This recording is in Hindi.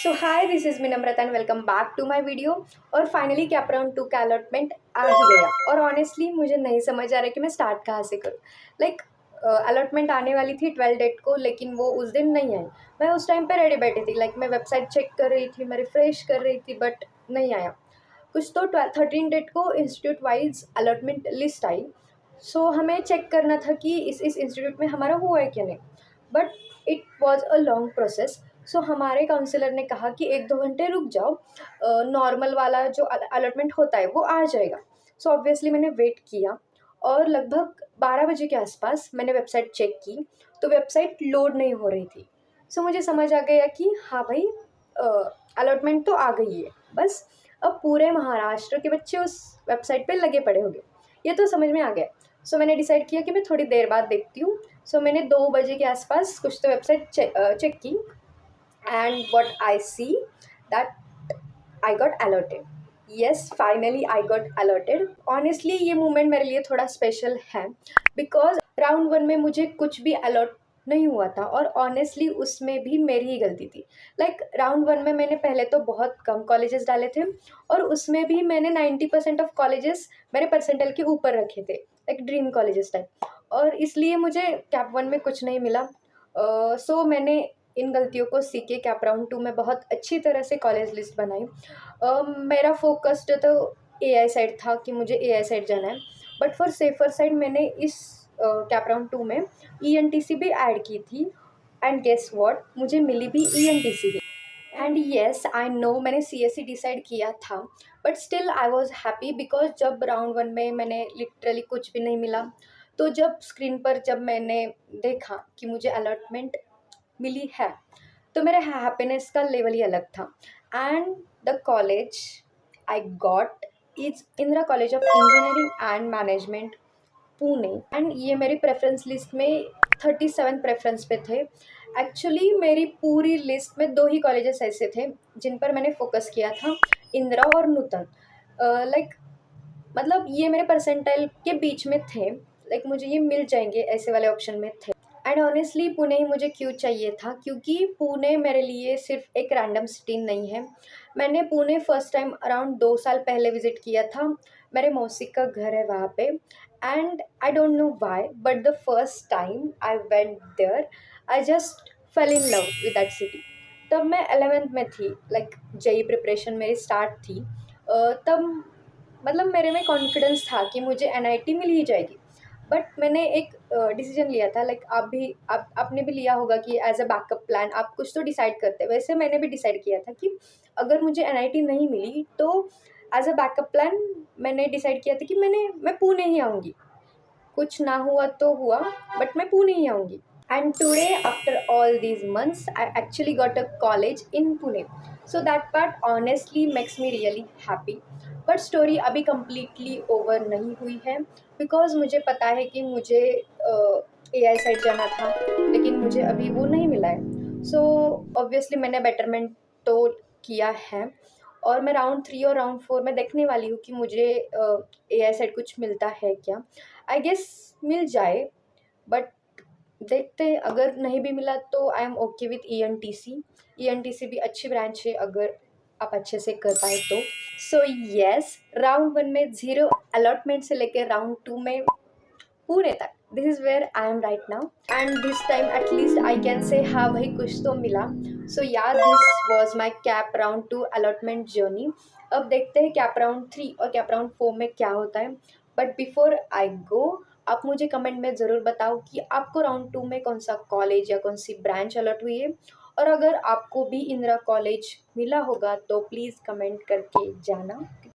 So hi, this is me Namrata and welcome back to my video. और फाइनली कैप राउंड 2 का अलॉटमेंट आ ही गया और ऑनेस्टली मुझे नहीं समझ आ रहा कि मैं स्टार्ट कहाँ से करूँ। लाइक अलॉटमेंट आने वाली थी 12 डेट को, लेकिन वो उस दिन नहीं आई। मैं उस टाइम पे रेडी बैठी थी, लाइक मैं वेबसाइट चेक कर रही थी, मैं रिफ्रेश कर रही थी, बट नहीं आया कुछ। तो 13 डेट को इंस्टीट्यूट वाइज अलॉटमेंट लिस्ट आई। सो हमें चेक करना था कि इस इंस्टीट्यूट में हमारा हुआ है क्या नहीं, but it was a long process. So हमारे काउंसलर ने कहा कि 1-2 घंटे रुक जाओ, नॉर्मल वाला जो अलॉटमेंट होता है वो आ जाएगा। सो ऑब्वियसली मैंने वेट किया और लगभग 12 बजे के आसपास मैंने वेबसाइट चेक की तो वेबसाइट लोड नहीं हो रही थी। सो मुझे समझ आ गया कि हाँ भाई, अलॉटमेंट तो आ गई है, बस अब पूरे महाराष्ट्र के बच्चे उस वेबसाइट पे लगे पड़े होंगे, ये तो समझ में आ गया। सो मैंने डिसाइड किया कि मैं थोड़ी देर बाद देखती हूँ। सो मैंने 2 बजे के आसपास कुछ तो वेबसाइट चेक की and what I see that I got alerted. Yes, finally I got alerted. Honestly ये मोमेंट मेरे लिए थोड़ा स्पेशल है बिकॉज राउंड 1 में मुझे कुछ भी अलर्ट नहीं हुआ था और ऑनेस्टली उसमें भी मेरी ही गलती थी। लाइक राउंड 1 में मैंने पहले तो बहुत कम कॉलेजेस डाले थे और उसमें भी मैंने 90% ऑफ कॉलेजेस मेरे परसेंटाइल के ऊपर रखे थे, लाइक ड्रीम कॉलेजेस टाइप, और इसलिए मुझे कैप 1 में कुछ नहीं मिला। सो मैंने इन गलतियों को सीख के कैप राउंड 2 में बहुत अच्छी तरह से कॉलेज लिस्ट बनाई। मेरा फोकस्ड तो एआई साइड था कि मुझे एआई साइड जाना है, बट फॉर सेफर साइड मैंने इस कैप राउंड 2 में ईएनटीसी भी ऐड की थी। एंड गेस व्हाट, मुझे मिली भी ENTC he. And yes I know मैंने सीएससी डिसाइड किया था, but still I was happy because जब राउंड 1 में मैंने लिटरली कुछ भी नहीं मिला, तो जब स्क्रीन पर जब मैंने देखा कि मुझे अलॉटमेंट मिली है तो मेरे हैप्पीनेस का लेवल ही अलग था। And the college I got is Indira college of engineering and management, Pune. And ये मेरी प्रेफरेंस लिस्ट में 37 प्रेफरेंस पे थे। एक्चुअली मेरी पूरी लिस्ट में 2 ही कॉलेजेस ऐसे थे जिन पर मैंने फोकस किया था, इंदिरा और नूतन। लाइक मतलब ये मेरे परसेंटाइल के बीच में थे, लाइक मुझे ये मिल जाएंगे ऐसे वाले ऑप्शन में थे। एंड ऑनेस्टली पुणे ही मुझे क्यों चाहिए था, क्योंकि पुणे मेरे लिए सिर्फ एक रैंडम सिटी नहीं है। मैंने पुणे फर्स्ट टाइम अराउंड 2 साल पहले विजिट किया था। मेरे मौसी का घर है वहाँ पे। And I don't know why, but the first time I went there I just fell in love with that city. तब मैं 11th में थी, लाइक जेई प्रिपरेशन मेरी स्टार्ट थी। तब मतलब मेरे में कॉन्फिडेंस था कि मुझे एनआईटी मिल ही जाएगी। बट मैंने एक डिसीजन लिया था, लाइक आपने भी लिया होगा कि एज अ बैकअप प्लान आप कुछ तो डिसाइड करते हैं। वैसे मैंने भी डिसाइड किया था कि अगर मुझे एनआईटी नहीं मिली तो एज अ बैकअप प्लान मैंने डिसाइड किया था कि मैं पुणे ही आऊँगी। कुछ ना हुआ तो हुआ, बट मैं पुणे ही आऊँगी। And today after all these months I actually got a college in Pune. So that part honestly makes me really happy. But story अभी कम्प्लीटली ओवर नहीं हुई है बिकॉज मुझे पता है कि मुझे एआई साइड जाना था, लेकिन मुझे अभी वो नहीं मिला है। सो ऑब्वियसली मैंने बेटरमेंट तो किया है और मैं राउंड 3 और राउंड 4 में देखने वाली हूँ कि मुझे एआई साइड कुछ मिलता है क्या। आई गेस मिल जाए, बट देखते हैं। अगर नहीं भी मिला तो I am okay with ENTC. ENTC भी अच्छी ब्रांच है अगर आप अच्छे से कर पाए तो। सो येस, राउंड 1 में 0 अलॉटमेंट से लेकर राउंड 2 में पुणे तक, this is where I am right now. And this time atleast I can say हाँ भाई कुछ तो मिला। So yeah this was my CAP round 2 allotment journey. अब देखते हैं कैप राउंड 3 और कैप राउंड 4 में क्या होता है। बट बिफोर आई गो, आप मुझे कमेंट में ज़रूर बताओ कि आपको राउंड 2 में कौन सा कॉलेज या कौन सी ब्रांच अलॉट हुई है। और अगर आपको भी इंदिरा कॉलेज मिला होगा तो प्लीज़ कमेंट करके जाना।